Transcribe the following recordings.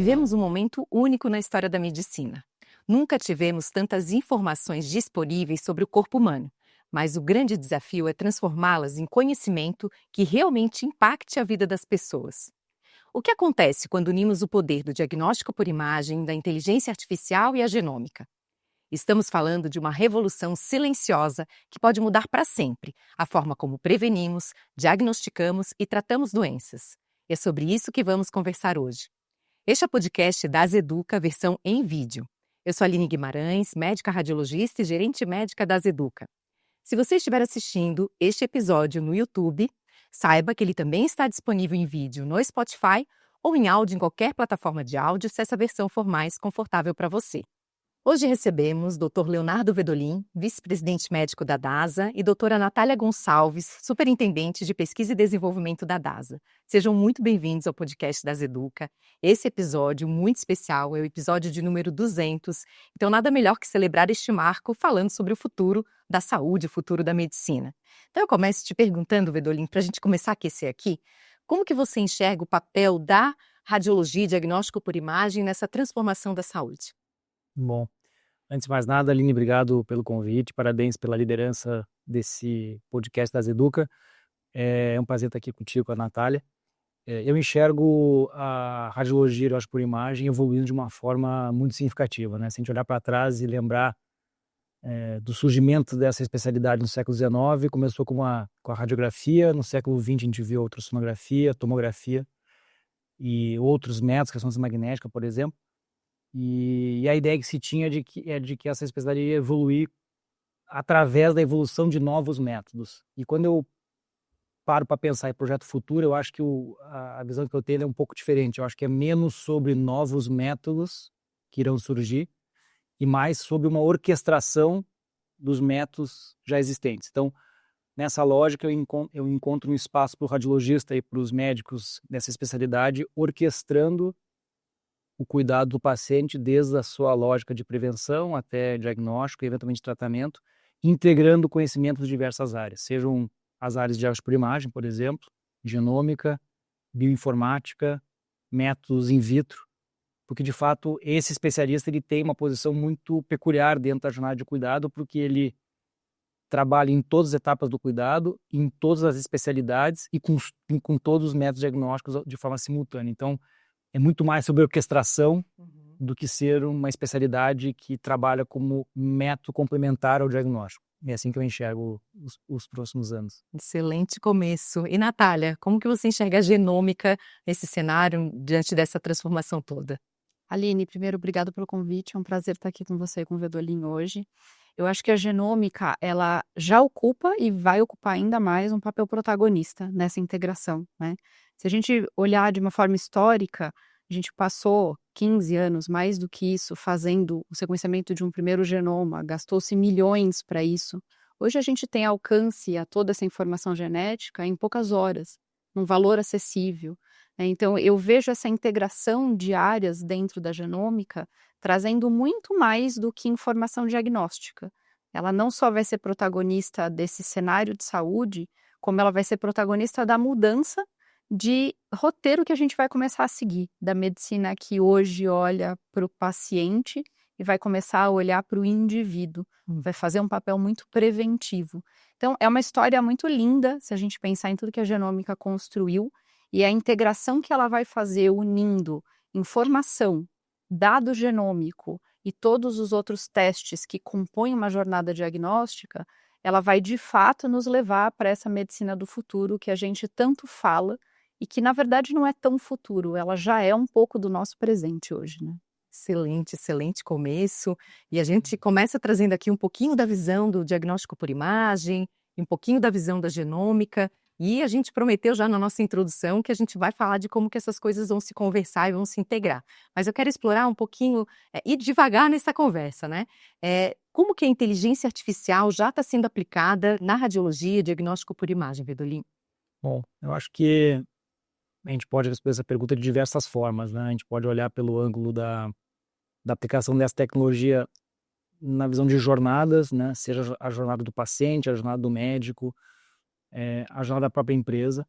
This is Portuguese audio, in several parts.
Vivemos um momento único na história da medicina. Nunca tivemos tantas informações disponíveis sobre o corpo humano, mas o grande desafio é transformá-las em conhecimento que realmente impacte a vida das pessoas. O que acontece quando unimos o poder do diagnóstico por imagem, da inteligência artificial e a genômica? Estamos falando de uma revolução silenciosa que pode mudar para sempre a forma como prevenimos, diagnosticamos e tratamos doenças. É sobre isso que vamos conversar hoje. Este é o podcast da Azeduca, versão em vídeo. Eu sou a Aline Guimarães, médica radiologista e gerente médica da Azeduca. Se você estiver assistindo este episódio no YouTube, saiba que ele também está disponível em vídeo no Spotify ou em áudio em qualquer plataforma de áudio, se essa versão for mais confortável para você. Hoje recebemos Dr. Leonardo Vedolin, vice-presidente médico da DASA, e doutora Natália Gonçalves, superintendente de pesquisa e desenvolvimento da DASA. Sejam muito bem-vindos ao podcast da Azeduca. Esse episódio muito especial é o episódio de número 200, então nada melhor que celebrar este marco falando sobre o futuro da saúde, o futuro da medicina. Então eu começo te perguntando, Vedolin, para a gente começar a aquecer aqui, como que você enxerga o papel da radiologia e diagnóstico por imagem nessa transformação da saúde? Bom, antes de mais nada, Aline, obrigado pelo convite, parabéns pela liderança desse podcast da Azeduca. É um prazer estar aqui contigo, com a Natália. Eu enxergo a radiologia e diagnóstico por imagem evoluindo de uma forma muito significativa, né? Se a gente olhar para trás e lembrar do surgimento dessa especialidade no século XIX, começou com a radiografia, no século XX a gente viu a ultrassonografia, tomografia e outros métodos, ressonância magnética, por exemplo. E a ideia que se tinha de que essa especialidade ia evoluir através da evolução de novos métodos. E quando eu paro para pensar em projeto futuro, eu acho que a visão que eu tenho é um pouco diferente. Eu acho que é menos sobre novos métodos que irão surgir e mais sobre uma orquestração dos métodos já existentes. Então, nessa lógica, eu encontro um espaço para o radiologista e para os médicos dessa especialidade orquestrando o cuidado do paciente desde a sua lógica de prevenção até diagnóstico e eventualmente tratamento, integrando conhecimentos de diversas áreas, sejam as áreas de diagnóstico por imagem, por exemplo, genômica, bioinformática, métodos in vitro, porque de fato esse especialista ele tem uma posição muito peculiar dentro da jornada de cuidado, porque ele trabalha em todas as etapas do cuidado, em todas as especialidades e com todos os métodos diagnósticos de forma simultânea. Então, é muito mais sobre orquestração do que ser uma especialidade que trabalha como método complementar ao diagnóstico. É assim que eu enxergo os próximos anos. Excelente começo. E Natália, como que você enxerga a genômica nesse cenário, diante dessa transformação toda? Aline, primeiro, obrigado pelo convite, é um prazer estar aqui com você e com o Vedolin hoje. Eu acho que a genômica, ela já ocupa e vai ocupar ainda mais um papel protagonista nessa integração, né? Se a gente olhar de uma forma histórica, a gente passou 15 anos, mais do que isso, fazendo o sequenciamento de um primeiro genoma, gastou-se milhões para isso. Hoje a gente tem alcance a toda essa informação genética em poucas horas, num valor acessível, né? Então, eu vejo essa integração de áreas dentro da genômica trazendo muito mais do que informação diagnóstica. Ela não só vai ser protagonista desse cenário de saúde, como ela vai ser protagonista da mudança de roteiro que a gente vai começar a seguir, da medicina que hoje olha para o paciente e vai começar a olhar para o indivíduo, vai fazer um papel muito preventivo. Então, é uma história muito linda, se a gente pensar em tudo que a genômica construiu, e a integração que ela vai fazer unindo informação, dado genômico e todos os outros testes que compõem uma jornada diagnóstica, ela vai de fato nos levar para essa medicina do futuro que a gente tanto fala e que na verdade não é tão futuro, ela já é um pouco do nosso presente hoje, né? Excelente, excelente começo. E a gente começa trazendo aqui um pouquinho da visão do diagnóstico por imagem, um pouquinho da visão da genômica. E a gente prometeu já na nossa introdução que a gente vai falar de como que essas coisas vão se conversar e vão se integrar. Mas eu quero explorar um pouquinho, ir devagar nessa conversa, né? Como que a inteligência artificial já está sendo aplicada na radiologia e diagnóstico por imagem, Vedolin? Bom, eu acho que a gente pode responder essa pergunta de diversas formas, né? A gente pode olhar pelo ângulo da aplicação dessa tecnologia na visão de jornadas, né? Seja a jornada do paciente, a jornada do médico, a jornada da própria empresa.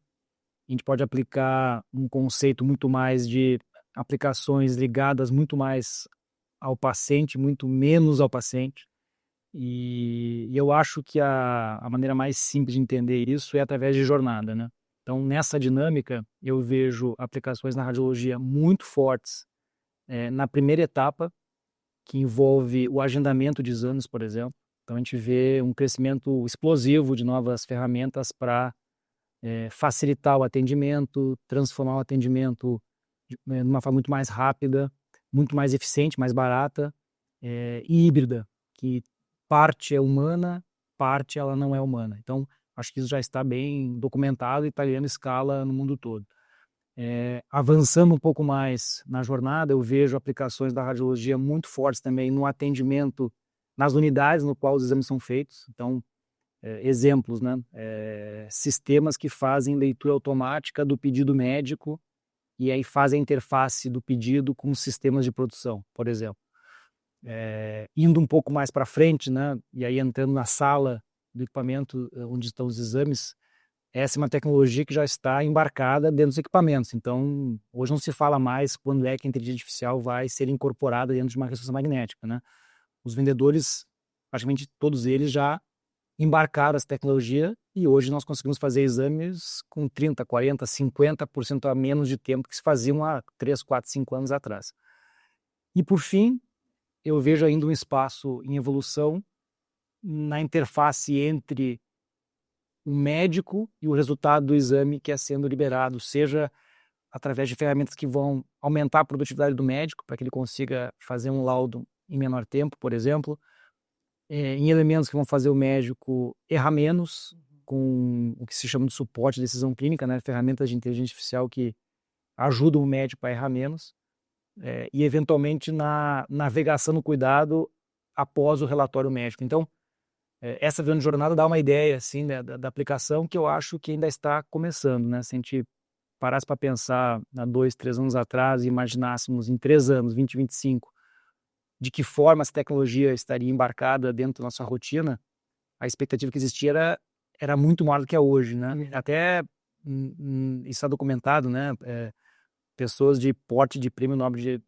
A gente pode aplicar um conceito muito mais de aplicações ligadas muito mais ao paciente, muito menos ao paciente. E eu acho que a maneira mais simples de entender isso é através de jornada, né? Então, nessa dinâmica, eu vejo aplicações na radiologia muito fortes na primeira etapa, que envolve o agendamento de exames, por exemplo. Então, a gente vê um crescimento explosivo de novas ferramentas para facilitar o atendimento, transformar o atendimento de uma forma muito mais rápida, muito mais eficiente, mais barata e híbrida, que parte é humana, parte ela não é humana. Então, acho que isso já está bem documentado e está ganhando escala no mundo todo. Avançando um pouco mais na jornada, eu vejo aplicações da radiologia muito fortes também no atendimento nas unidades no qual os exames são feitos. Então, exemplos, né? Sistemas que fazem leitura automática do pedido médico e aí fazem a interface do pedido com sistemas de produção, por exemplo. Indo um pouco mais para frente, né? E aí entrando na sala do equipamento onde estão os exames, essa é uma tecnologia que já está embarcada dentro dos equipamentos. Então, hoje não se fala mais quando é que a inteligência artificial vai ser incorporada dentro de uma ressonância magnética, né? Os vendedores, praticamente todos eles já embarcaram essa tecnologia e hoje nós conseguimos fazer exames com 30%, 40%, 50% a menos de tempo que se faziam há 3, 4, 5 anos atrás. E por fim, eu vejo ainda um espaço em evolução na interface entre o médico e o resultado do exame que é sendo liberado, seja através de ferramentas que vão aumentar a produtividade do médico, para que ele consiga fazer um laudo em menor tempo, por exemplo, em elementos que vão fazer o médico errar menos, com o que se chama de suporte de decisão clínica, né? Ferramentas de inteligência artificial que ajudam o médico a errar menos, e eventualmente na navegação no cuidado após o relatório médico. Então, essa visão de jornada dá uma ideia assim, né, da aplicação que eu acho que ainda está começando, né? Se a gente parasse para pensar há 2, 3 anos atrás e imaginássemos em 3 anos, 2025, de que forma essa tecnologia estaria embarcada dentro da nossa rotina, a expectativa que existia era muito maior do que é hoje, né? Até isso está documentado, né? Pessoas de porte de prêmio Nobel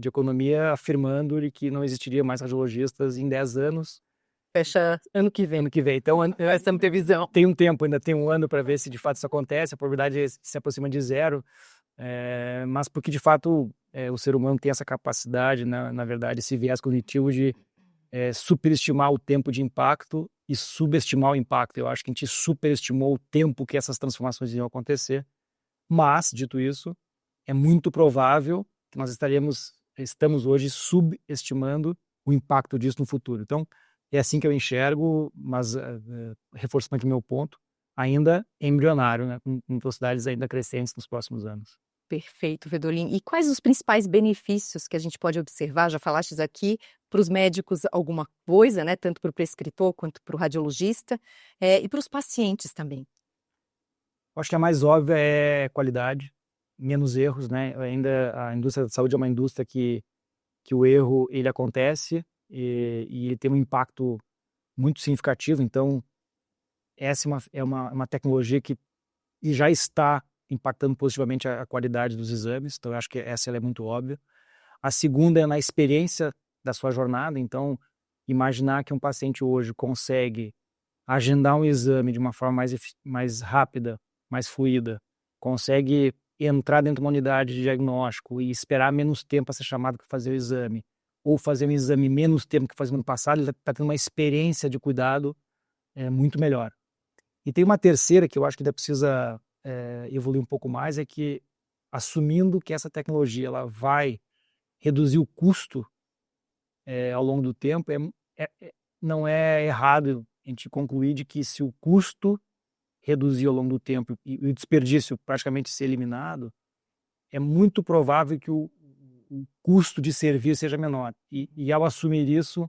de economia afirmando que não existiria mais radiologistas em 10 anos. Fecha ano que vem. Ano que vem. Então, Essa previsão. tem um tempo, ainda tem um ano para ver se de fato isso acontece. A probabilidade se aproxima de zero, mas porque de fato o ser humano tem essa capacidade, né, na verdade, esse viés cognitivo de superestimar o tempo de impacto e subestimar o impacto. Eu acho que a gente superestimou o tempo que essas transformações iam acontecer, mas, dito isso, é muito provável que nós estamos hoje subestimando o impacto disso no futuro. Então, é assim que eu enxergo, mas reforçando o meu ponto, ainda embrionário, né, com velocidades ainda crescentes nos próximos anos. Perfeito, Vedolin. E quais os principais benefícios que a gente pode observar? Já falaste aqui para os médicos alguma coisa, né? Tanto para o prescritor quanto para o radiologista, e para os pacientes também. Eu acho que a mais óbvia é qualidade, menos erros, né? Ainda a indústria da saúde é uma indústria que o erro ele acontece e ele tem um impacto muito significativo. Então, essa é uma tecnologia que já está impactando positivamente a qualidade dos exames. Então, eu acho que ela é muito óbvia. A segunda é na experiência da sua jornada. Então, imaginar que um paciente hoje consegue agendar um exame de uma forma mais rápida, mais fluida, consegue entrar dentro de uma unidade de diagnóstico e esperar menos tempo para ser chamado para fazer o exame, ou fazer um exame menos tempo que fazia no ano passado, ele está tendo uma experiência de cuidado muito melhor. E tem uma terceira que eu acho que ainda precisa evoluir um pouco mais, é que assumindo que essa tecnologia ela vai reduzir o custo ao longo do tempo, não é errado a gente concluir de que se o custo reduzir ao longo do tempo e o desperdício praticamente ser eliminado, é muito provável que o custo de servir seja menor. E ao assumir isso,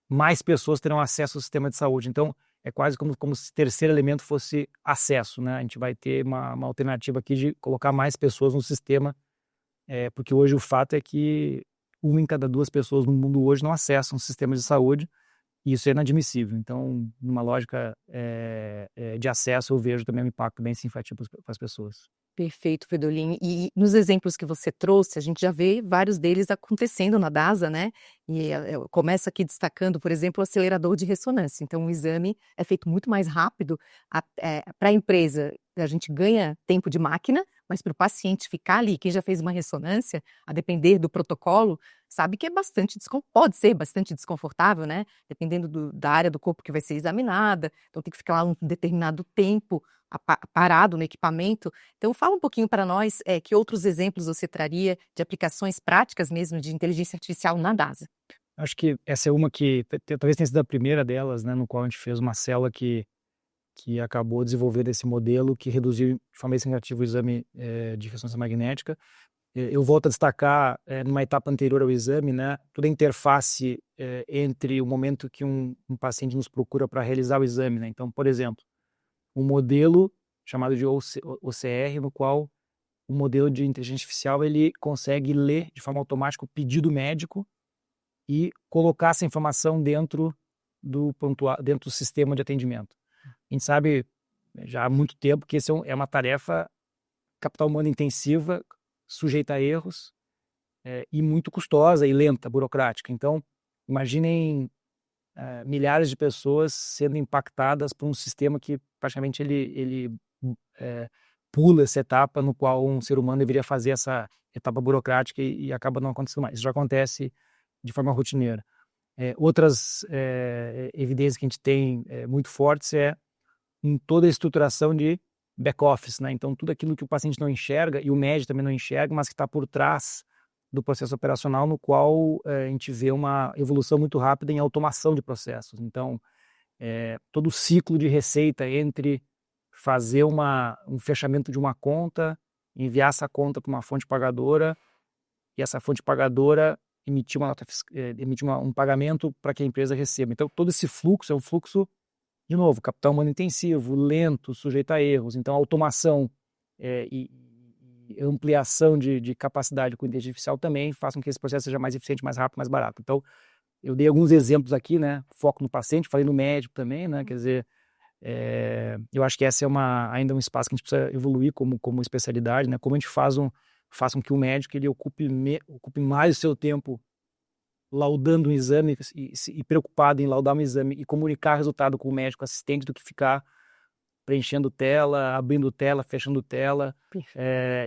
mais pessoas terão acesso ao sistema de saúde. Então, é quase como se o terceiro elemento fosse acesso, né? A gente vai ter uma alternativa aqui de colocar mais pessoas no sistema, porque hoje o fato é que 1 em cada 2 pessoas no mundo hoje não acessam o sistema de saúde, e isso é inadmissível. Então, numa lógica de acesso, eu vejo também um impacto bem significativo para as pessoas. Perfeito, Fridolin. E nos exemplos que você trouxe, a gente já vê vários deles acontecendo na DASA, né? E eu começo aqui destacando, por exemplo, o acelerador de ressonância. Então, o exame é feito muito mais rápido. Para a empresa, a gente ganha tempo de máquina, mas para o paciente ficar ali, quem já fez uma ressonância, a depender do protocolo, sabe que é pode ser bastante desconfortável, né? Dependendo da área do corpo que vai ser examinada. Então, tem que ficar lá um determinado tempo parado no equipamento. Então, fala um pouquinho para nós que outros exemplos você traria de aplicações práticas mesmo de inteligência artificial na DASA. Acho que essa é uma que talvez tenha sido a primeira delas, né, no qual a gente fez uma célula que acabou desenvolvendo esse modelo que reduziu de forma significativa o exame de ressonância magnética. Eu volto a destacar, numa etapa anterior ao exame, né, toda a interface entre o momento que um paciente nos procura para realizar o exame. Né? Então, por exemplo, um modelo chamado de OCR, no qual o modelo de inteligência artificial ele consegue ler de forma automática o pedido médico e colocar essa informação dentro do sistema de atendimento. A gente sabe já há muito tempo que essa é uma tarefa capital humano intensiva, sujeita a erros e muito custosa e lenta, burocrática. Então, imaginem milhares de pessoas sendo impactadas por um sistema que praticamente ele pula essa etapa no qual um ser humano deveria fazer essa etapa burocrática e acaba não acontecendo mais. Isso já acontece de forma rotineira. Outras evidências que a gente tem muito fortes em toda a estruturação de back-office, né? Então, tudo aquilo que o paciente não enxerga e o médico também não enxerga, mas que está por trás do processo operacional, no qual a gente vê uma evolução muito rápida em automação de processos. Então, todo o ciclo de receita entre fazer um fechamento de uma conta, enviar essa conta para uma fonte pagadora e essa fonte pagadora emitir um pagamento para que a empresa receba. Então, todo esse fluxo é um fluxo, de novo, capital humano intensivo, lento, sujeito a erros. Então, a automação e ampliação de capacidade com inteligência artificial também façam que esse processo seja mais eficiente, mais rápido, mais barato. Então, eu dei alguns exemplos aqui, né? Foco no paciente, falei no médico também, né? Quer dizer, eu acho que essa é ainda um espaço que a gente precisa evoluir como especialidade, né? Como a gente faz com que o médico ele ocupe mais o seu tempo laudando um exame e preocupado em laudar um exame e comunicar resultado com o médico assistente do que ficar preenchendo tela, abrindo tela, fechando tela.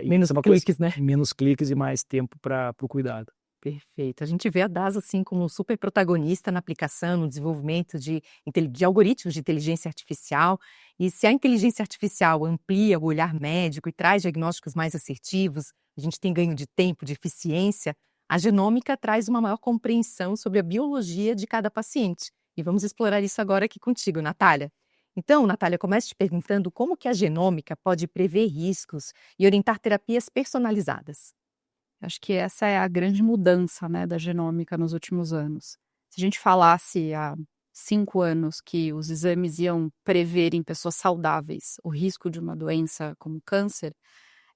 Menos cliques, né? Menos cliques e mais tempo para o cuidado. Perfeito. A gente vê a DASA assim como um super protagonista na aplicação, no desenvolvimento de algoritmos de inteligência artificial. E se a inteligência artificial amplia o olhar médico e traz diagnósticos mais assertivos, a gente tem ganho de tempo, de eficiência, a genômica traz uma maior compreensão sobre a biologia de cada paciente. E vamos explorar isso agora aqui contigo, Natália. Então, Natália, comece te perguntando como que a genômica pode prever riscos e orientar terapias personalizadas. Acho que essa é a grande mudança, né, da genômica nos últimos anos. Se a gente falasse há 5 anos que os exames iam prever em pessoas saudáveis o risco de uma doença como câncer,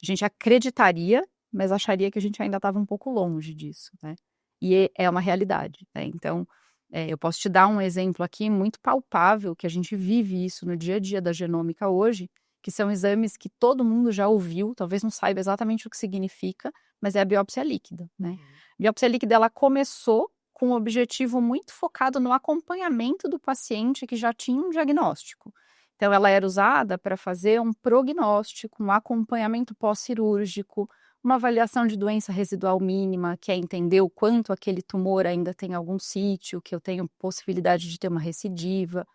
a gente acreditaria, mas acharia que a gente ainda estava um pouco longe disso, né? E é uma realidade, né? Então, eu posso te dar um exemplo aqui muito palpável, que a gente vive isso no dia a dia da genômica hoje, que são exames que todo mundo já ouviu, talvez não saiba exatamente o que significa, mas é a biópsia líquida, né? A biópsia líquida, ela começou com um objetivo muito focado no acompanhamento do paciente que já tinha um diagnóstico. Então, ela era usada para fazer um prognóstico, um acompanhamento pós-cirúrgico, uma avaliação de doença residual mínima, que é entender o quanto aquele tumor ainda tem algum sítio, que eu tenho possibilidade de ter uma recidiva.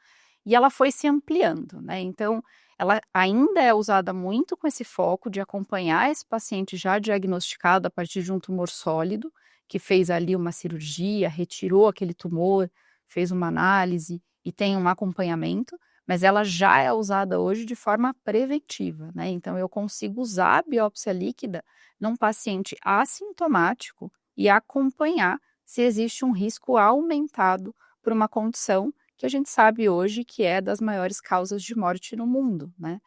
E ela foi se ampliando, né? Então, ela ainda é usada muito com esse foco de acompanhar esse paciente já diagnosticado a partir de um tumor sólido, que fez ali uma cirurgia, retirou aquele tumor, fez uma análise e tem um acompanhamento, mas ela já é usada hoje de forma preventiva, né? Então, eu consigo usar a biópsia líquida num paciente assintomático e acompanhar se existe um risco aumentado por uma condição que a gente sabe hoje que é das maiores causas de morte no mundo, né?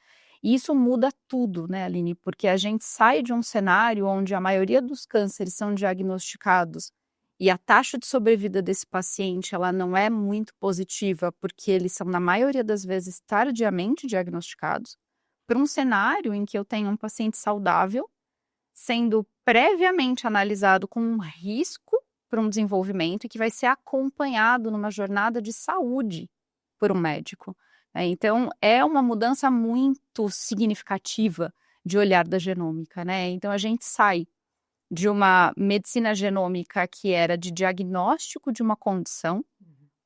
E isso muda tudo, né, Aline? Porque a gente sai de um cenário onde a maioria dos cânceres são diagnosticados e a taxa de sobrevida desse paciente ela não é muito positiva porque eles são, na maioria das vezes, tardiamente diagnosticados, para um cenário em que eu tenho um paciente saudável sendo previamente analisado com um risco para um desenvolvimento e que vai ser acompanhado numa jornada de saúde por um médico. Então, é uma mudança muito significativa de olhar da genômica, né? Então, a gente sai de uma medicina genômica que era de diagnóstico de uma condição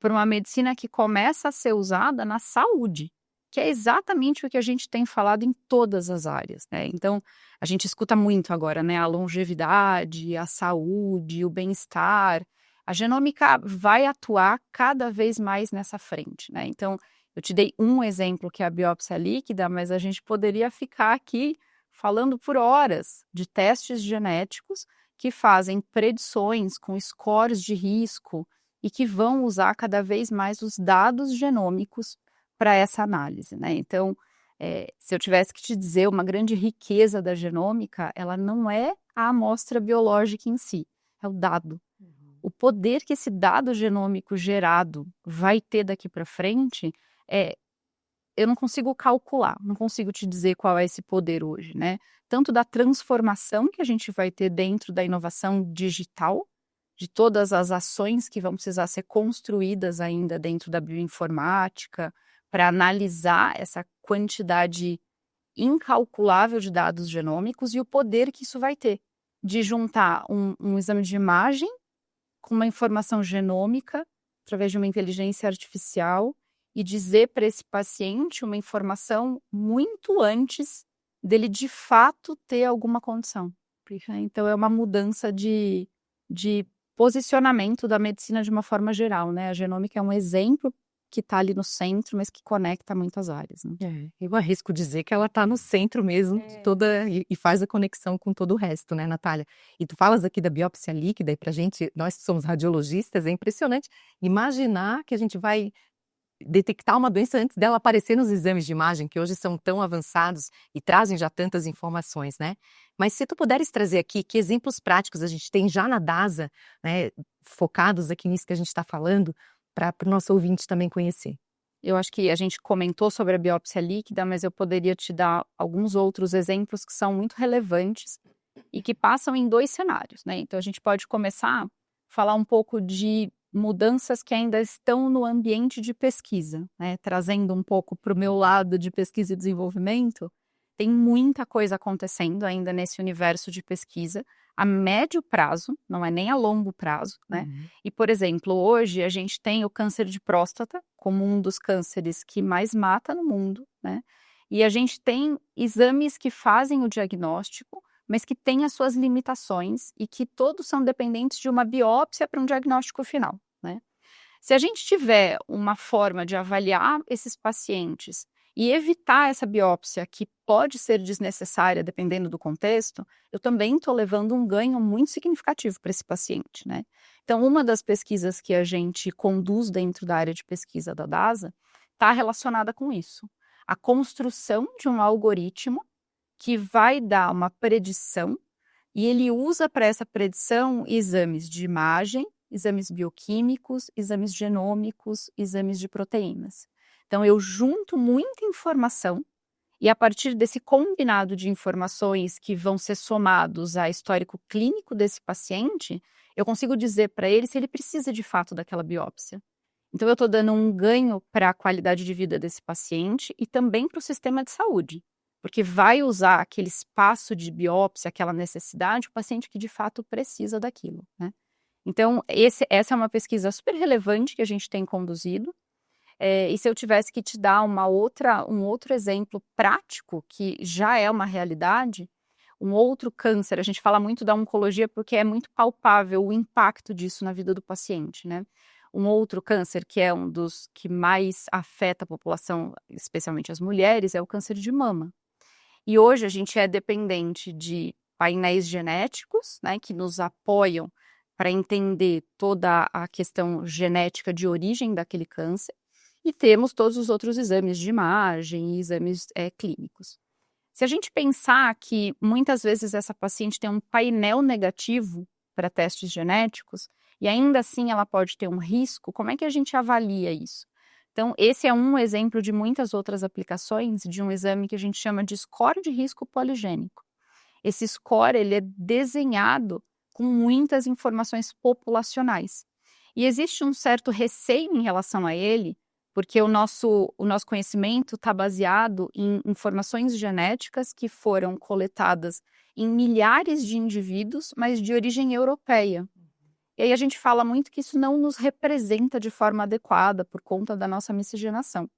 para uma medicina que começa a ser usada na saúde, que é exatamente o que a gente tem falado em todas as áreas, né? Então, a gente escuta muito agora, né? A longevidade, a saúde, o bem-estar. A genômica vai atuar cada vez mais nessa frente, né? Então, eu te dei um exemplo que é a biópsia líquida, mas a gente poderia ficar aqui falando por horas de testes genéticos que fazem predições com scores de risco e que vão usar cada vez mais os dados genômicos para essa análise, né? Então, se eu tivesse que te dizer uma grande riqueza da genômica, ela não é a amostra biológica em si, é o dado. O poder que esse dado genômico gerado vai ter daqui para frente, eu não consigo calcular, não consigo te dizer qual é esse poder hoje, né? Tanto da transformação que a gente vai ter dentro da inovação digital, de todas as ações que vão precisar ser construídas ainda dentro da bioinformática, para analisar essa quantidade incalculável de dados genômicos e o poder que isso vai ter de juntar um exame de imagem com uma informação genômica através de uma inteligência artificial e dizer para esse paciente uma informação muito antes dele de fato ter alguma condição. Então é uma mudança de posicionamento da medicina de uma forma geral, né? A genômica é um exemplo que está ali no centro, mas que conecta muitas áreas, né? Eu arrisco dizer que ela está no centro mesmo de toda e faz a conexão com todo o resto, né, Natália? E tu falas aqui da biópsia líquida e pra gente, nós que somos radiologistas, é impressionante imaginar que a gente vai detectar uma doença antes dela aparecer nos exames de imagem, que hoje são tão avançados e trazem já tantas informações, né? Mas se tu puderes trazer aqui que exemplos práticos a gente tem já na DASA, né, focados aqui nisso que a gente está falando, para o nosso ouvinte também conhecer. Eu acho que a gente comentou sobre a biópsia líquida, mas eu poderia te dar alguns outros exemplos que são muito relevantes e que passam em 2 cenários, né? Então, a gente pode começar a falar um pouco de mudanças que ainda estão no ambiente de pesquisa, né? Trazendo um pouco para o meu lado de pesquisa e desenvolvimento, tem muita coisa acontecendo ainda nesse universo de pesquisa, a médio prazo, não é nem a longo prazo, né? E, por exemplo, hoje a gente tem o câncer de próstata como um dos cânceres que mais mata no mundo, né? E a gente tem exames que fazem o diagnóstico, mas que têm as suas limitações e que todos são dependentes de uma biópsia para um diagnóstico final, né? Se a gente tiver uma forma de avaliar esses pacientes e evitar essa biópsia que pode ser desnecessária dependendo do contexto, eu também estou levando um ganho muito significativo para esse paciente, né? Então, uma das pesquisas que a gente conduz dentro da área de pesquisa da DASA está relacionada com isso. A construção de um algoritmo que vai dar uma predição e ele usa para essa predição exames de imagem, exames bioquímicos, exames genômicos, exames de proteínas. Então, eu junto muita informação e a partir desse combinado de informações que vão ser somados a histórico clínico desse paciente, eu consigo dizer para ele se ele precisa de fato daquela biópsia. Então, eu estou dando um ganho para a qualidade de vida desse paciente e também para o sistema de saúde, porque vai usar aquele espaço de biópsia, aquela necessidade, o paciente que de fato precisa daquilo, né? Então, essa é uma pesquisa super relevante que a gente tem conduzido. E se eu tivesse que te dar um outro exemplo prático, que já é uma realidade, um outro câncer, a gente fala muito da oncologia porque é muito palpável o impacto disso na vida do paciente, né? Um outro câncer que é um dos que mais afeta a população, especialmente as mulheres, é o câncer de mama. E hoje a gente é dependente de painéis genéticos, né, que nos apoiam para entender toda a questão genética de origem daquele câncer. E temos todos os outros exames de imagem e exames clínicos. Se a gente pensar que muitas vezes essa paciente tem um painel negativo para testes genéticos e ainda assim ela pode ter um risco, como é que a gente avalia isso? Então, esse é um exemplo de muitas outras aplicações de um exame que a gente chama de score de risco poligênico. Esse score ele é desenhado com muitas informações populacionais. E existe um certo receio em relação a ele, porque o nosso conhecimento está baseado em informações genéticas que foram coletadas em milhares de indivíduos, mas de origem europeia. E aí a gente fala muito que isso não nos representa de forma adequada por conta da nossa miscigenação.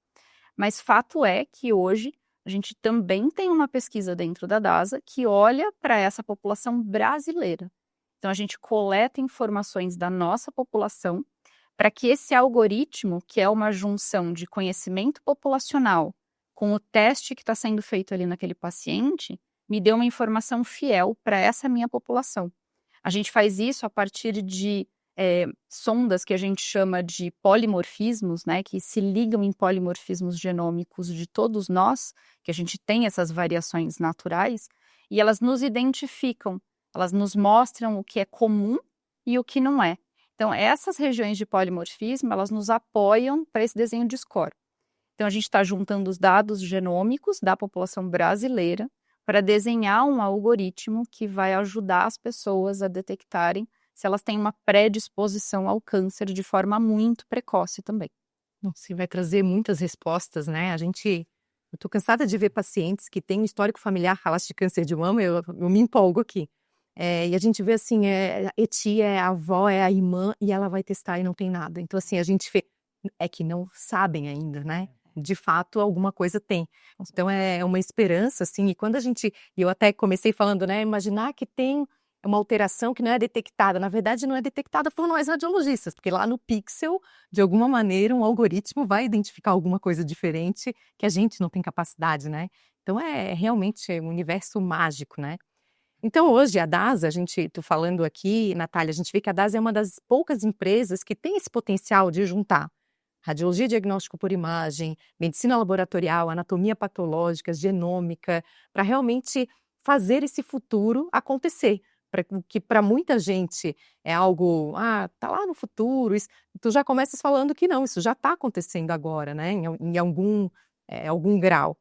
Mas fato é que hoje a gente também tem uma pesquisa dentro da DASA que olha para essa população brasileira. Então a gente coleta informações da nossa população para que esse algoritmo, que é uma junção de conhecimento populacional com o teste que está sendo feito ali naquele paciente, me dê uma informação fiel para essa minha população. A gente faz isso a partir de sondas que a gente chama de polimorfismos, né, que se ligam em polimorfismos genômicos de todos nós, que a gente tem essas variações naturais, e elas nos identificam, elas nos mostram o que é comum e o que não é. Então, essas regiões de polimorfismo, elas nos apoiam para esse desenho de score. Então, a gente está juntando os dados genômicos da população brasileira para desenhar um algoritmo que vai ajudar as pessoas a detectarem se elas têm uma predisposição ao câncer de forma muito precoce também. Você vai trazer muitas respostas, né? Eu tô cansada de ver pacientes que têm um histórico familiar, falasse de câncer de mama, eu me empolgo aqui. E a gente vê assim, a tia, é a avó, é a irmã, e ela vai testar e não tem nada. Então, assim, a gente vê, é que não sabem ainda, né? De fato, alguma coisa tem. Então, é uma esperança, assim, e eu até comecei falando, né? Imaginar que tem uma alteração que não é detectada. Na verdade, não é detectada por nós radiologistas, porque lá no pixel, de alguma maneira, um algoritmo vai identificar alguma coisa diferente que a gente não tem capacidade, né? Então, é realmente um universo mágico, né? Então, hoje, a DASA, tô falando aqui, Natália, a gente vê que a DASA é uma das poucas empresas que tem esse potencial de juntar radiologia e diagnóstico por imagem, medicina laboratorial, anatomia patológica, genômica, para realmente fazer esse futuro acontecer. Que para muita gente é algo, tá lá no futuro, tu já começas falando que não, isso já está acontecendo agora, né, em algum grau.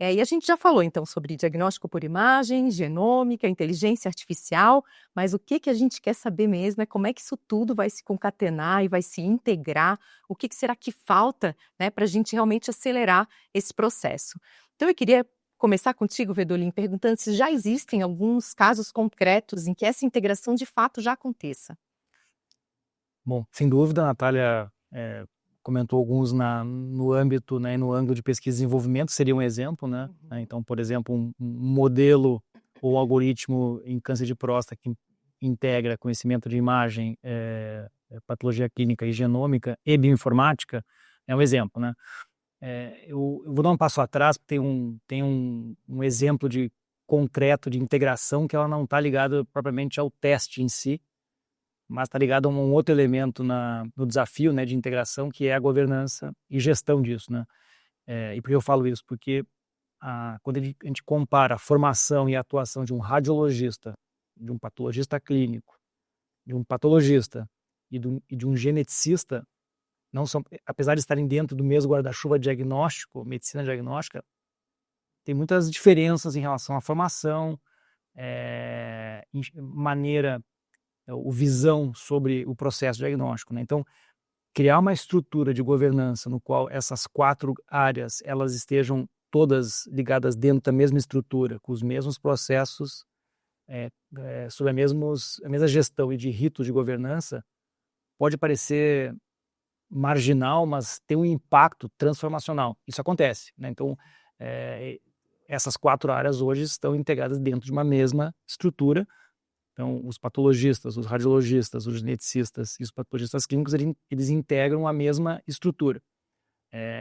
E a gente já falou, então, sobre diagnóstico por imagem, genômica, inteligência artificial, mas o que a gente quer saber mesmo é como é que isso tudo vai se concatenar e vai se integrar, o que será que falta, né, para a gente realmente acelerar esse processo. Então, eu queria começar contigo, Vedolin, perguntando se já existem alguns casos concretos em que essa integração de fato já aconteça. Bom, sem dúvida, a Natália comentou alguns no âmbito, né, no ângulo de pesquisa e desenvolvimento, seria um exemplo, né? Então, por exemplo, um modelo ou algoritmo em câncer de próstata que integra conhecimento de imagem, patologia clínica e genômica e bioinformática é um exemplo, né? Eu vou dar um passo atrás, porque tem um exemplo concreto de integração que ela não está ligada propriamente ao teste em si, mas está ligado a um outro elemento no desafio, né, de integração, que é a governança e gestão disso, né? E por que eu falo isso? Porque quando a gente compara a formação e a atuação de um radiologista, de um patologista clínico, de um patologista e de um geneticista, não são, apesar de estarem dentro do mesmo guarda-chuva diagnóstico, medicina diagnóstica, tem muitas diferenças em relação à formação, maneira, ou visão sobre o processo diagnóstico, né? Então, criar uma estrutura de governança no qual essas 4 áreas elas estejam todas ligadas dentro da mesma estrutura, com os mesmos processos, sob a mesma gestão e de ritos de governança, pode parecer marginal, mas tem um impacto transformacional. Isso acontece, né? Então, essas 4 áreas hoje estão integradas dentro de uma mesma estrutura. Então, os patologistas, os radiologistas, os geneticistas e os patologistas clínicos, eles integram a mesma estrutura.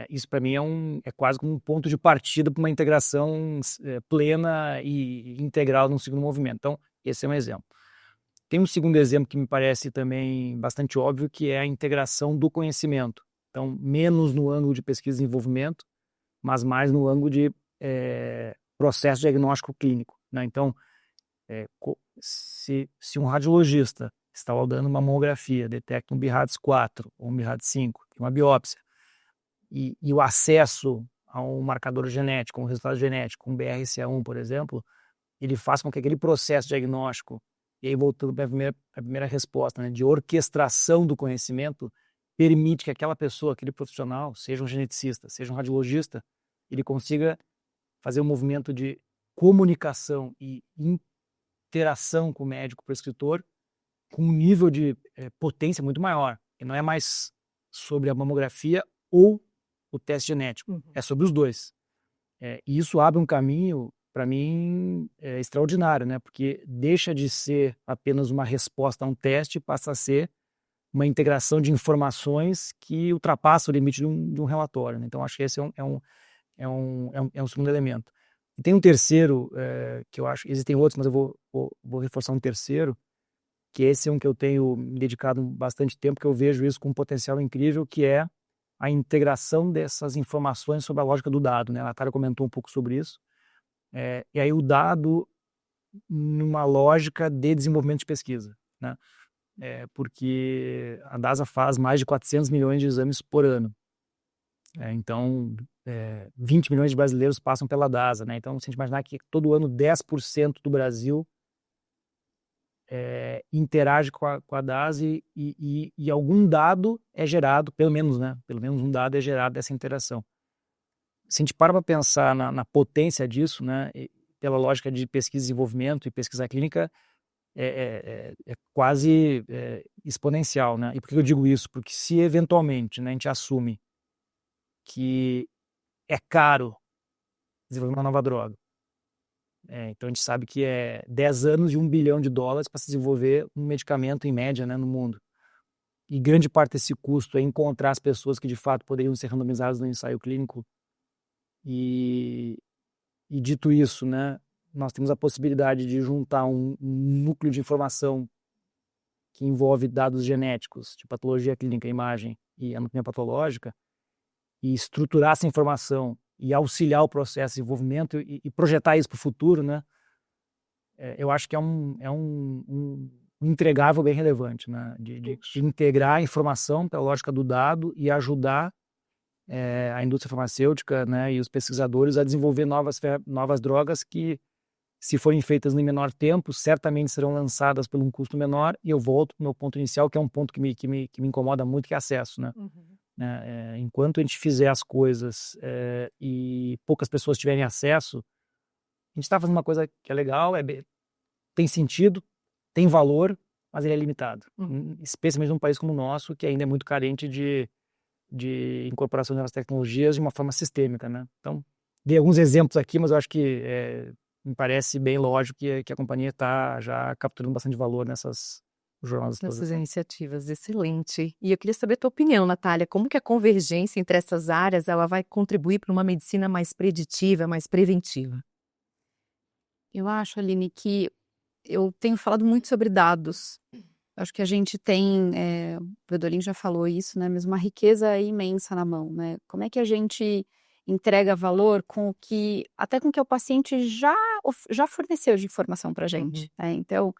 Isso, para mim, é quase como um ponto de partida para uma integração plena e integral num segundo movimento. Então, esse é um exemplo. Tem um segundo exemplo que me parece também bastante óbvio, que é a integração do conhecimento. Então, menos no ângulo de pesquisa e desenvolvimento, mas mais no ângulo de processo diagnóstico clínico, né? Então, se um radiologista está dando uma mamografia, detecta um BIRADS 4 ou um BIRADS 5, uma biópsia, e o acesso a um marcador genético, um resultado genético, um BRCA1, por exemplo, ele faz com que aquele processo diagnóstico, e aí voltando para a primeira resposta, né, de orquestração do conhecimento, permite que aquela pessoa, aquele profissional, seja um geneticista, seja um radiologista, ele consiga fazer um movimento de comunicação e interação com o médico prescritor com um nível de potência muito maior. E não é mais sobre a mamografia ou o teste genético, é sobre os dois. E isso abre um caminho, para mim, extraordinário, né? Porque deixa de ser apenas uma resposta a um teste e passa a ser uma integração de informações que ultrapassa o limite de um relatório, né? Então, acho que esse é um segundo elemento. E tem um terceiro, que eu acho, existem outros, mas eu vou reforçar um terceiro, que esse é um que eu tenho me dedicado bastante tempo, que eu vejo isso com um potencial incrível, que é a integração dessas informações sobre a lógica do dado, né? A Natália comentou um pouco sobre isso. E aí o dado numa lógica de desenvolvimento de pesquisa, né? Porque a DASA faz mais de 400 milhões de exames por ano. Então, 20 milhões de brasileiros passam pela DASA, né? Então, se a gente imaginar que todo ano 10% do Brasil interage com a DASA e algum dado é gerado, pelo menos, né? Pelo menos um dado é gerado dessa interação. Se a gente para pensar na potência disso, né? Pela lógica de pesquisa e desenvolvimento e pesquisa clínica, é quase exponencial, né? E por que eu digo isso? Porque se eventualmente, né, a gente assume que é caro desenvolver uma nova droga, então a gente sabe que é 10 anos e $1 bilhão para se desenvolver um medicamento em média, né, no mundo. E grande parte desse custo é encontrar as pessoas que de fato poderiam ser randomizadas no ensaio clínico. E dito isso, né, nós temos a possibilidade de juntar um núcleo de informação que envolve dados genéticos, de patologia clínica, imagem e anatomia patológica, e estruturar essa informação e auxiliar o processo de desenvolvimento e projetar isso para o futuro, né? Eu acho que é um entregável bem relevante, né? De integrar a informação pela lógica do dado e ajudar a indústria farmacêutica, né, e os pesquisadores a desenvolver novas drogas que, se forem feitas em menor tempo, certamente serão lançadas por um custo menor. E eu volto para o meu ponto inicial, que é um ponto que me incomoda muito, que é acesso, né? Enquanto a gente fizer as coisas e poucas pessoas tiverem acesso, a gente está fazendo uma coisa que é legal, tem sentido, tem valor, mas ele é limitado. Especialmente num país como o nosso, que ainda é muito carente de incorporação de novas tecnologias de uma forma sistêmica, né? Então, dei alguns exemplos aqui, mas eu acho que me parece bem lógico que a companhia está já capturando bastante valor nessas jornadas todas. Nessas iniciativas, excelente. E eu queria saber a tua opinião, Natália, como que a convergência entre essas áreas ela vai contribuir para uma medicina mais preditiva, mais preventiva? Eu acho, Aline, que eu tenho falado muito sobre dados. Acho que a gente tem, o Vedolin já falou isso, né? Mas uma riqueza imensa na mão, né? Como é que a gente entrega valor até com o que o paciente já forneceu de informação para a gente, né? Então,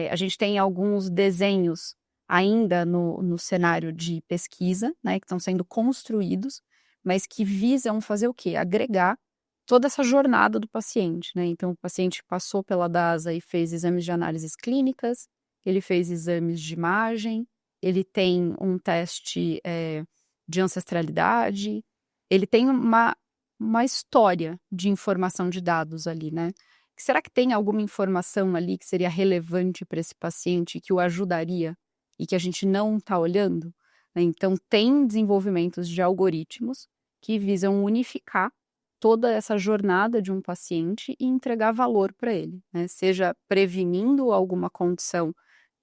a gente tem alguns desenhos ainda no cenário de pesquisa, né? Que estão sendo construídos, mas que visam fazer o quê? Agregar toda essa jornada do paciente, né? Então, o paciente passou pela DASA e fez exames de análises clínicas, ele fez exames de imagem, ele tem um teste de ancestralidade, ele tem uma história de informação de dados ali, né? Será que tem alguma informação ali que seria relevante para esse paciente, que o ajudaria e que a gente não está olhando? Então, tem desenvolvimentos de algoritmos que visam unificar toda essa jornada de um paciente e entregar valor para ele, né? Seja prevenindo alguma condição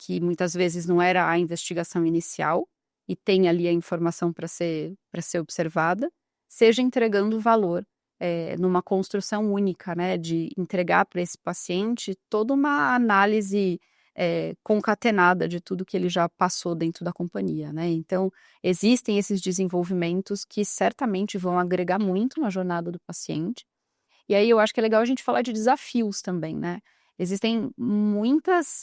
que muitas vezes não era a investigação inicial e tem ali a informação para ser observada, seja entregando valor numa construção única, né? De entregar para esse paciente toda uma análise concatenada de tudo que ele já passou dentro da companhia, né? Então, existem esses desenvolvimentos que certamente vão agregar muito na jornada do paciente. E aí eu acho que é legal a gente falar de desafios também, né? Existem muitas,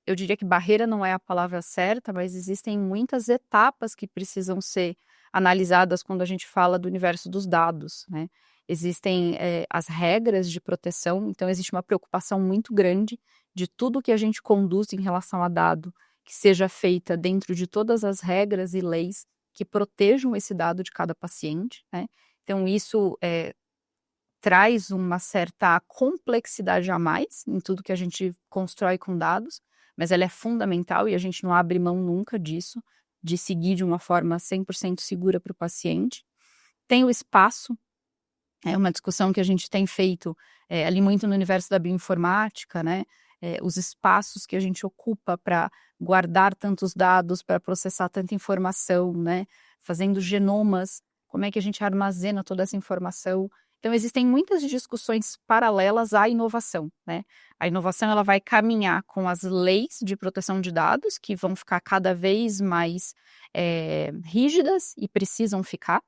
eu diria que barreira não é a palavra certa, mas existem muitas etapas que precisam ser analisadas quando a gente fala do universo dos dados, né? Existem as regras de proteção, então existe uma preocupação muito grande de tudo que a gente conduz em relação a dado, que seja feita dentro de todas as regras e leis que protejam esse dado de cada paciente, né? Então isso traz uma certa complexidade a mais em tudo que a gente constrói com dados, mas ela é fundamental e a gente não abre mão nunca disso, de seguir de uma forma 100% segura para o paciente. Tem o espaço, é uma discussão que a gente tem feito ali muito no universo da bioinformática, né? Os espaços que a gente ocupa para guardar tantos dados, para processar tanta informação, né? Fazendo genomas, como é que a gente armazena toda essa informação. Então, existem muitas discussões paralelas à inovação, né? A inovação ela vai caminhar com as leis de proteção de dados, que vão ficar cada vez mais rígidas e precisam ficar,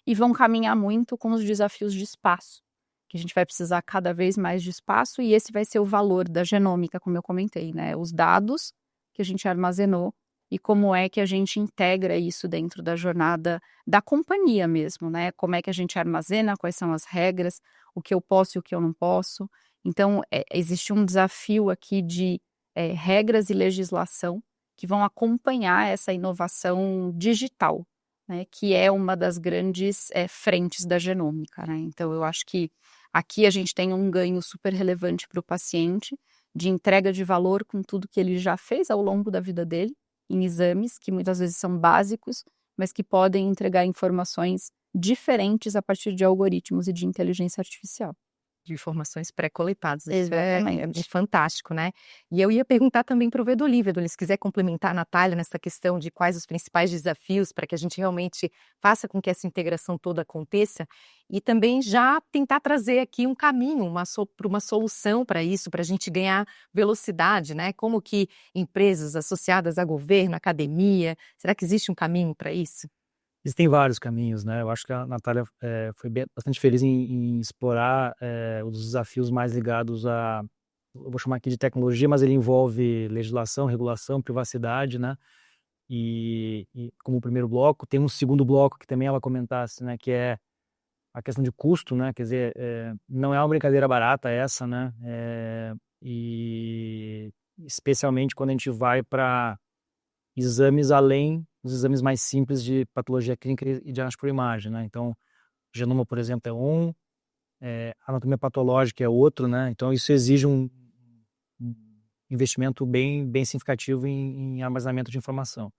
e vão caminhar muito com os desafios de espaço, que a gente vai precisar cada vez mais de espaço, e esse vai ser o valor da genômica, como eu comentei, né? Os dados que a gente armazenou e como é que a gente integra isso dentro da jornada da companhia mesmo, né? Como é que a gente armazena, quais são as regras, o que eu posso e o que eu não posso. Então, existe um desafio aqui de regras e legislação que vão acompanhar essa inovação digital, né? Que é uma das grandes frentes da genômica, né? Então, eu acho que aqui a gente tem um ganho super relevante para o paciente de entrega de valor com tudo que ele já fez ao longo da vida dele, em exames que muitas vezes são básicos, mas que podem entregar informações diferentes a partir de algoritmos e de inteligência artificial. De informações pré-coletadas. Exatamente. É fantástico, né? E eu ia perguntar também para o Vedoli, se quiser complementar a Natália nessa questão de quais os principais desafios para que a gente realmente faça com que essa integração toda aconteça e também já tentar trazer aqui um caminho, para uma solução para isso, para a gente ganhar velocidade, né? Como que empresas associadas a governo, academia, será que existe um caminho para isso? Existem vários caminhos, né? Eu acho que a Natália foi bastante feliz em explorar os desafios mais ligados eu vou chamar aqui de tecnologia, mas ele envolve legislação, regulação, privacidade, né? E como primeiro bloco, tem um segundo bloco que também ela comentasse, né? Que é a questão de custo, né? Quer dizer, não é uma brincadeira barata essa, né? E especialmente quando a gente vai para exames além dos exames mais simples de patologia clínica e diagnóstico por imagem, né? Então, genoma, por exemplo, é um, anatomia patológica é outro, né? Então, isso exige um investimento bem significativo em armazenamento de informação.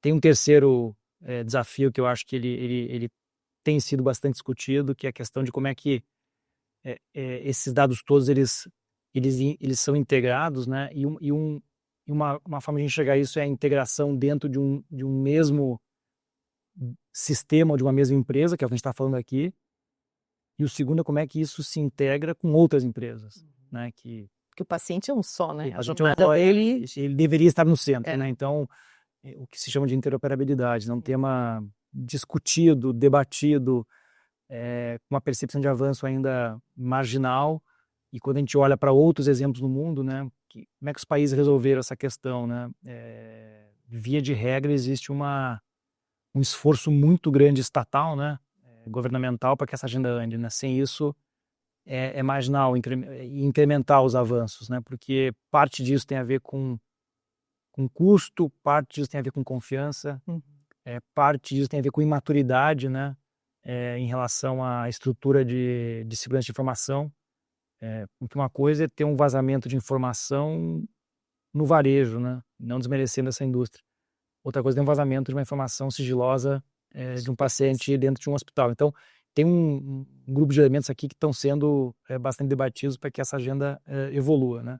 Tem um terceiro desafio que eu acho que ele tem sido bastante discutido, que é a questão de como é que esses dados todos eles são integrados, né? E uma forma de enxergar isso é a integração dentro de um mesmo sistema ou de uma mesma empresa, que é o que a gente está falando aqui. E o segundo é como é que isso se integra com outras empresas, né? Porque o paciente é um só, né? A gente ele deveria estar no centro, né? Então, o que se chama de interoperabilidade, né? Um tema discutido, debatido, com uma percepção de avanço ainda marginal. E quando a gente olha para outros exemplos no mundo, né? Como é que os países resolveram essa questão, né? Via de regra, existe um esforço muito grande estatal, né? Governamental, para que essa agenda ande, né? Sem isso, é marginal incrementar os avanços, né? Porque parte disso tem a ver com custo, parte disso tem a ver com confiança, parte disso tem a ver com imaturidade, né? Em relação à estrutura de segurança de informação. Porque uma coisa é ter um vazamento de informação no varejo, né? Não desmerecendo essa indústria. Outra coisa é ter um vazamento de uma informação sigilosa de um paciente dentro de um hospital. Então, tem um grupo de elementos aqui que estão sendo bastante debatidos para que essa agenda evolua, né?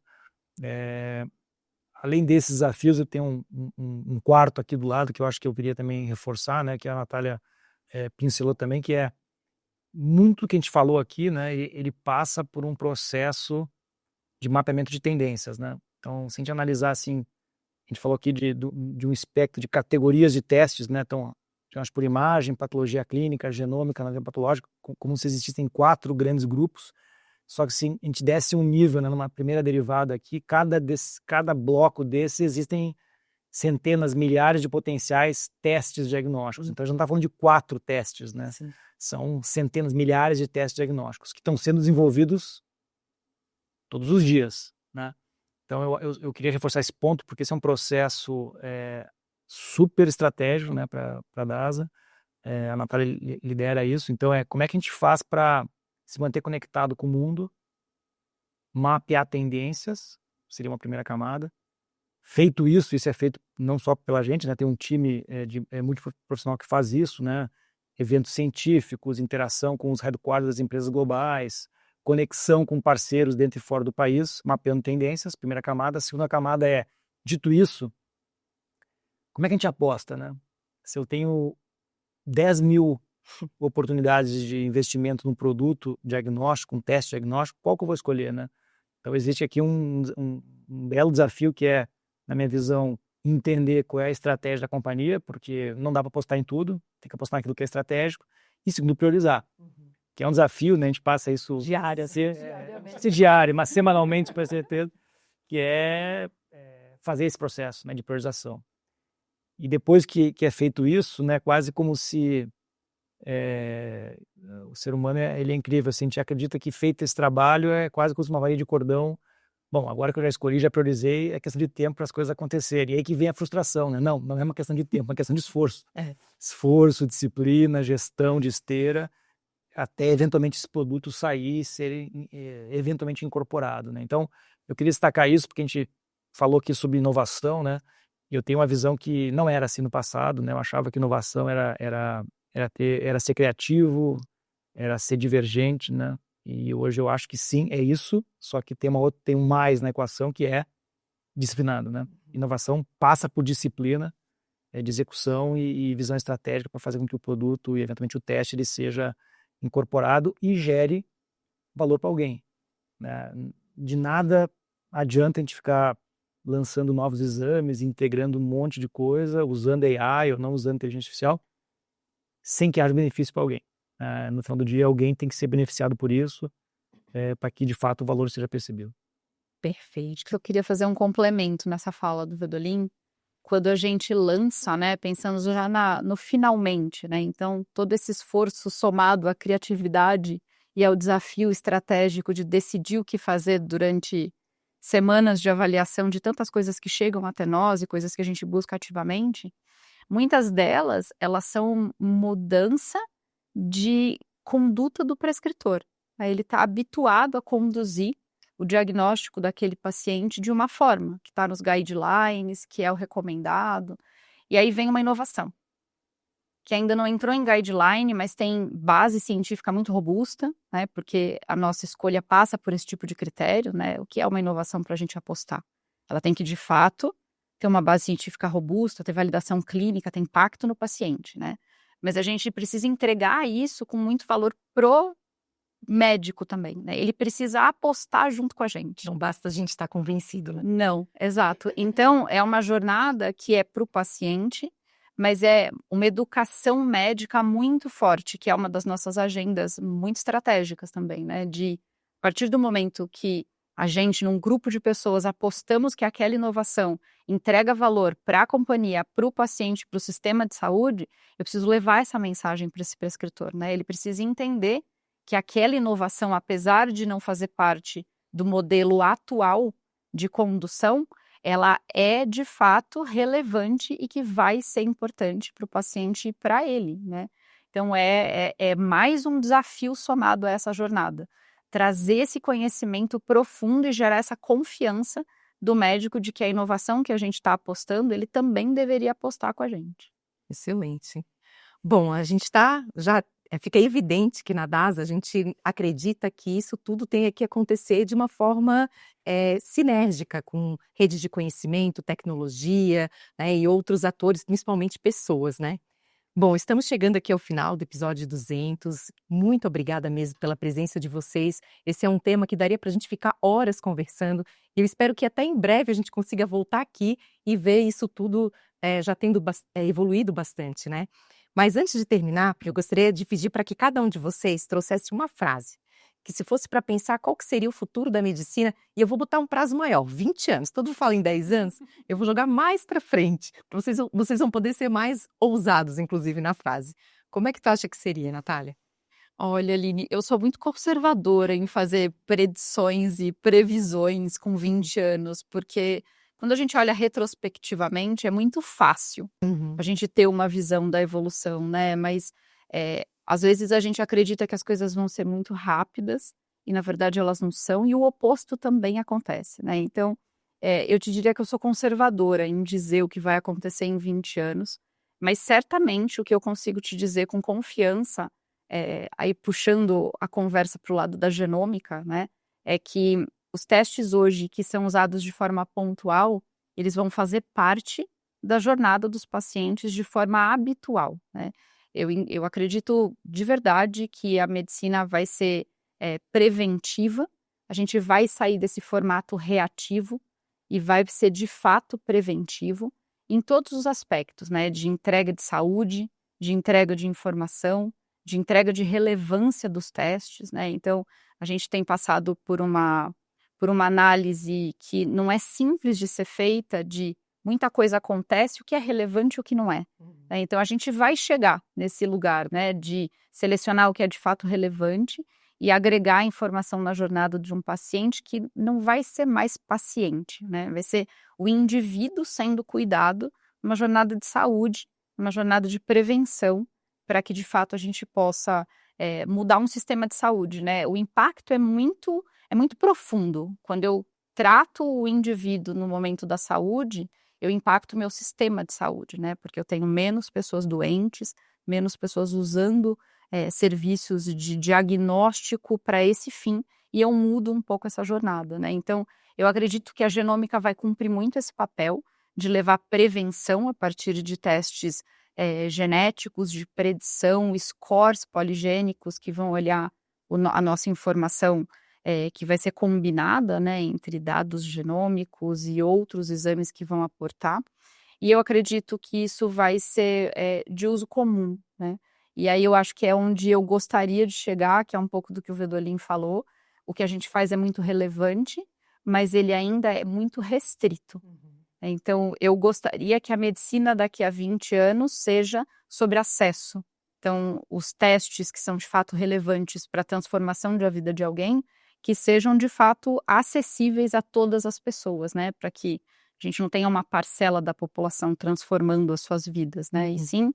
Além desses desafios, eu tenho um quarto aqui do lado que eu acho que eu queria também reforçar, né? Que a Natália pincelou também, que é muito que a gente falou aqui, né? Ele passa por um processo de mapeamento de tendências, né? Então, se a gente analisar assim, a gente falou aqui de um espectro de categorias de testes, né? Então, diagnóstico por imagem, patologia clínica, genômica, anatomia patológica, como se existissem 4 grandes grupos. Só que se a gente desse um nível, né, numa primeira derivada aqui, cada bloco desses existem centenas, milhares de potenciais testes diagnósticos. Então, a gente não está falando de 4 testes, né? Sim. São centenas, milhares de testes diagnósticos que estão sendo desenvolvidos todos os dias, né? Então, eu queria reforçar esse ponto, porque esse é um processo super estratégico, né, para a DASA. A Natália lidera isso. Então, como é que a gente faz para se manter conectado com o mundo, mapear tendências, seria uma primeira camada. Feito isso é feito não só pela gente, né? Tem um time multiprofissional que faz isso, né? Eventos científicos, interação com os headquarters das empresas globais, conexão com parceiros dentro e fora do país, mapeando tendências, primeira camada. A segunda camada dito isso, como é que a gente aposta, né? Se eu tenho 10 mil oportunidades de investimento num produto diagnóstico, um teste diagnóstico, qual que eu vou escolher, né? Então, existe aqui um belo desafio que na minha visão, entender qual é a estratégia da companhia, porque não dá para apostar em tudo, tem que apostar naquilo que é estratégico. E segundo, priorizar, que é um desafio, né? A gente passa isso diário, mas semanalmente, para certeza, que é fazer esse processo, né, de priorização. E depois que é feito isso, né, quase como se o ser humano ele é incrível, assim, a gente acredita que feito esse trabalho é quase como uma varinha de cordão. Bom, agora que eu já escolhi, já priorizei, é questão de tempo para as coisas acontecerem. E aí que vem a frustração, né? Não é uma questão de tempo, é uma questão de esforço. Esforço, disciplina, gestão de esteira, até eventualmente esse produto sair e ser eventualmente incorporado, né? Então, eu queria destacar isso, porque a gente falou aqui sobre inovação, né? E eu tenho uma visão que não era assim no passado, né? Eu achava que inovação era ser criativo, era ser divergente, né? E hoje eu acho que sim, é isso, só que tem um mais na equação que é disciplinado, né? Inovação passa por disciplina de execução e visão estratégica para fazer com que o produto e eventualmente o teste ele seja incorporado e gere valor para alguém, né? De nada adianta a gente ficar lançando novos exames, integrando um monte de coisa, usando AI ou não usando inteligência artificial, sem que haja benefício para alguém. No final do dia, alguém tem que ser beneficiado por isso, para que de fato o valor seja percebido. Perfeito. Eu queria fazer um complemento nessa fala do Vedolin. Quando a gente lança, né, pensando já no finalmente, né? Então, todo esse esforço somado à criatividade e ao desafio estratégico de decidir o que fazer durante semanas de avaliação de tantas coisas que chegam até nós e coisas que a gente busca ativamente, muitas delas, elas são mudança de conduta do prescritor. Ele está habituado a conduzir o diagnóstico daquele paciente de uma forma, que está nos guidelines, que é o recomendado. E aí vem uma inovação, que ainda não entrou em guideline, mas tem base científica muito robusta, né? Porque a nossa escolha passa por esse tipo de critério, né? O que é uma inovação para a gente apostar? Ela tem que, de fato, ter uma base científica robusta, ter validação clínica, ter impacto no paciente, né? Mas a gente precisa entregar isso com muito valor pro médico também, né? Ele precisa apostar junto com a gente. Não basta a gente estar convencido, né? Não, exato. Então, é uma jornada que é para o paciente, mas é uma educação médica muito forte, que é uma das nossas agendas muito estratégicas também, né? De, a partir do momento que a gente, num grupo de pessoas, apostamos que aquela inovação entrega valor para a companhia, para o paciente, para o sistema de saúde, eu preciso levar essa mensagem para esse prescritor, né? Ele precisa entender que aquela inovação, apesar de não fazer parte do modelo atual de condução, ela é de fato relevante e que vai ser importante para o paciente e para ele, né? Então é mais um desafio somado a essa jornada. Trazer esse conhecimento profundo e gerar essa confiança do médico de que a inovação que a gente está apostando, ele também deveria apostar com a gente. Excelente. Bom, a gente fica evidente que na DASA a gente acredita que isso tudo tem que acontecer de uma forma sinérgica, com redes de conhecimento, tecnologia, né, e outros atores, principalmente pessoas, né? Bom, estamos chegando aqui ao final do episódio 200. Muito obrigada mesmo pela presença de vocês. Esse é um tema que daria para a gente ficar horas conversando. E eu espero que até em breve a gente consiga voltar aqui e ver isso tudo já tendo evoluído bastante, né? Mas antes de terminar, eu gostaria de pedir para que cada um de vocês trouxesse uma frase que se fosse para pensar qual que seria o futuro da medicina, e eu vou botar um prazo maior, 20 anos, todo mundo fala em 10 anos, eu vou jogar mais para frente, vocês vão poder ser mais ousados, inclusive, na frase. Como é que tu acha que seria, Natália? Olha, Aline, eu sou muito conservadora em fazer predições e previsões com 20 anos, porque quando a gente olha retrospectivamente, é muito fácil a gente ter uma visão da evolução, né? Mas às vezes a gente acredita que as coisas vão ser muito rápidas e, na verdade, elas não são, e o oposto também acontece, né? Então, eu te diria que eu sou conservadora em dizer o que vai acontecer em 20 anos, mas certamente o que eu consigo te dizer com confiança, aí puxando a conversa para o lado da genômica, né, é que os testes hoje que são usados de forma pontual, eles vão fazer parte da jornada dos pacientes de forma habitual, né. Eu acredito de verdade que a medicina vai ser preventiva, a gente vai sair desse formato reativo e vai ser de fato preventivo em todos os aspectos, né, de entrega de saúde, de entrega de informação, de entrega de relevância dos testes, né? Então, a gente tem passado por uma análise que não é simples de ser feita, de muita coisa acontece, o que é relevante e o que não é. Né? Então, a gente vai chegar nesse lugar, né, de selecionar o que é de fato relevante e agregar informação na jornada de um paciente que não vai ser mais paciente, né? Vai ser o indivíduo sendo cuidado, uma jornada de saúde, uma jornada de prevenção, para que de fato a gente possa mudar um sistema de saúde, né? O impacto é muito profundo. Quando eu trato o indivíduo no momento da saúde, eu impacto o meu sistema de saúde, né? Porque eu tenho menos pessoas doentes, menos pessoas usando serviços de diagnóstico para esse fim, e eu mudo um pouco essa jornada, né? Então, eu acredito que a genômica vai cumprir muito esse papel de levar prevenção a partir de testes genéticos, de predição, scores poligênicos que vão olhar a nossa informação que vai ser combinada, né, entre dados genômicos e outros exames que vão aportar. E eu acredito que isso vai ser de uso comum, né? E aí eu acho que é onde eu gostaria de chegar, que é um pouco do que o Vedolin falou. O que a gente faz é muito relevante, mas ele ainda é muito restrito. Então, eu gostaria que a medicina daqui a 20 anos seja sobre acesso. Então, os testes que são de fato relevantes para a transformação da vida de alguém, que sejam de fato acessíveis a todas as pessoas, né? Para que a gente não tenha uma parcela da população transformando as suas vidas, né? E sim,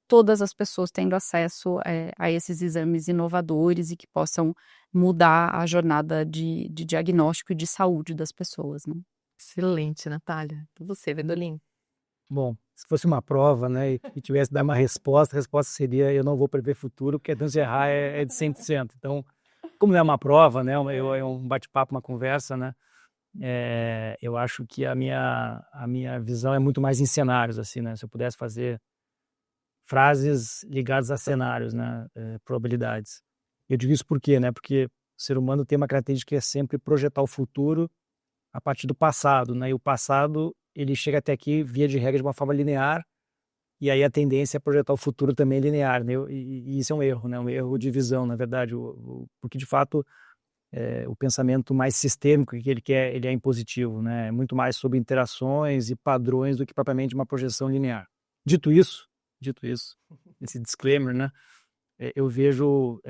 todas as pessoas tendo acesso a esses exames inovadores e que possam mudar a jornada de diagnóstico e de saúde das pessoas, né? Excelente, Natália. E você, Vedolin? Bom, se fosse uma prova, né, e tivesse que dar uma resposta, a resposta seria: eu não vou prever futuro, porque a chance de errar é de 100%. Então, como não é uma prova, né, é um bate-papo, uma conversa, né, eu acho que a minha visão é muito mais em cenários, assim, né, se eu pudesse fazer frases ligadas a cenários, né, probabilidades. Eu digo isso por quê, né, porque o ser humano tem uma característica que é sempre projetar o futuro a partir do passado, né, e o passado, ele chega até aqui, via de regra, de uma forma linear, e aí a tendência é projetar o futuro também linear, né, e isso é um erro, né, um erro de visão, na verdade, porque de fato o pensamento mais sistêmico que ele é impositivo, né, é muito mais sobre interações e padrões do que propriamente uma projeção linear. Dito isso, esse disclaimer, né, eu vejo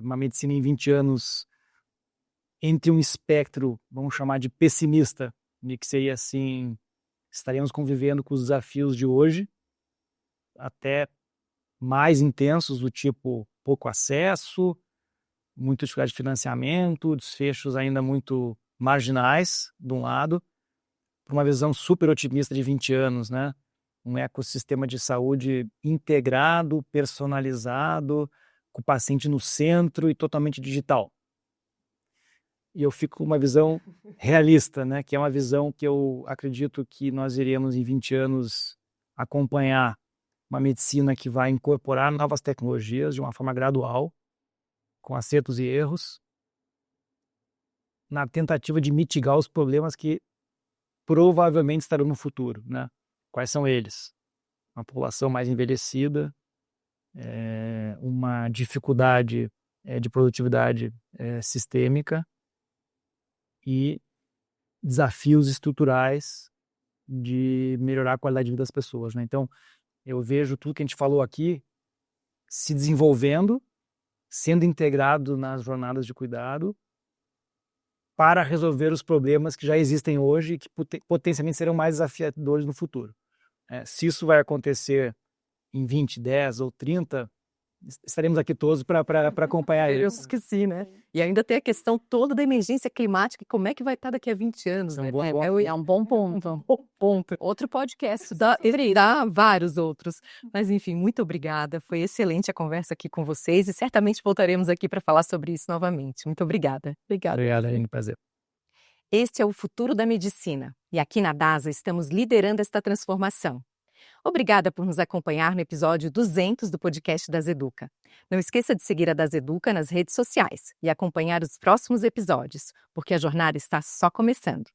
uma medicina em 20 anos entre um espectro, vamos chamar de pessimista, de que seria assim, estaremos convivendo com os desafios de hoje, até mais intensos, do tipo pouco acesso, muita dificuldade de financiamento, desfechos ainda muito marginais, de um lado, para uma visão super otimista de 20 anos, né? Um ecossistema de saúde integrado, personalizado, com o paciente no centro e totalmente digital. E eu fico com uma visão realista, né? Que é uma visão que eu acredito que nós iremos em 20 anos acompanhar uma medicina que vai incorporar novas tecnologias de uma forma gradual, com acertos e erros, na tentativa de mitigar os problemas que provavelmente estarão no futuro, né? Quais são eles? Uma população mais envelhecida, uma dificuldade de produtividade sistêmica e desafios estruturais de melhorar a qualidade de vida das pessoas, né? Então, eu vejo tudo que a gente falou aqui se desenvolvendo, sendo integrado nas jornadas de cuidado para resolver os problemas que já existem hoje e que potencialmente serão mais desafiadores no futuro. Se isso vai acontecer em 20, 10 ou 30, estaremos aqui todos para acompanhar ele. Eu esqueci, né? E ainda tem a questão toda da emergência climática, e como é que vai estar daqui a 20 anos, né? É um bom ponto. Um bom ponto. Outro podcast. Dá vários outros. Mas, enfim, muito obrigada. Foi excelente a conversa aqui com vocês e certamente voltaremos aqui para falar sobre isso novamente. Muito obrigada. Obrigada. Obrigado, Aline. Prazer. Este é o futuro da medicina e aqui na DASA estamos liderando esta transformação. Obrigada por nos acompanhar no episódio 200 do podcast da Zeduca. Não esqueça de seguir a da Zeduca nas redes sociais e acompanhar os próximos episódios, porque a jornada está só começando.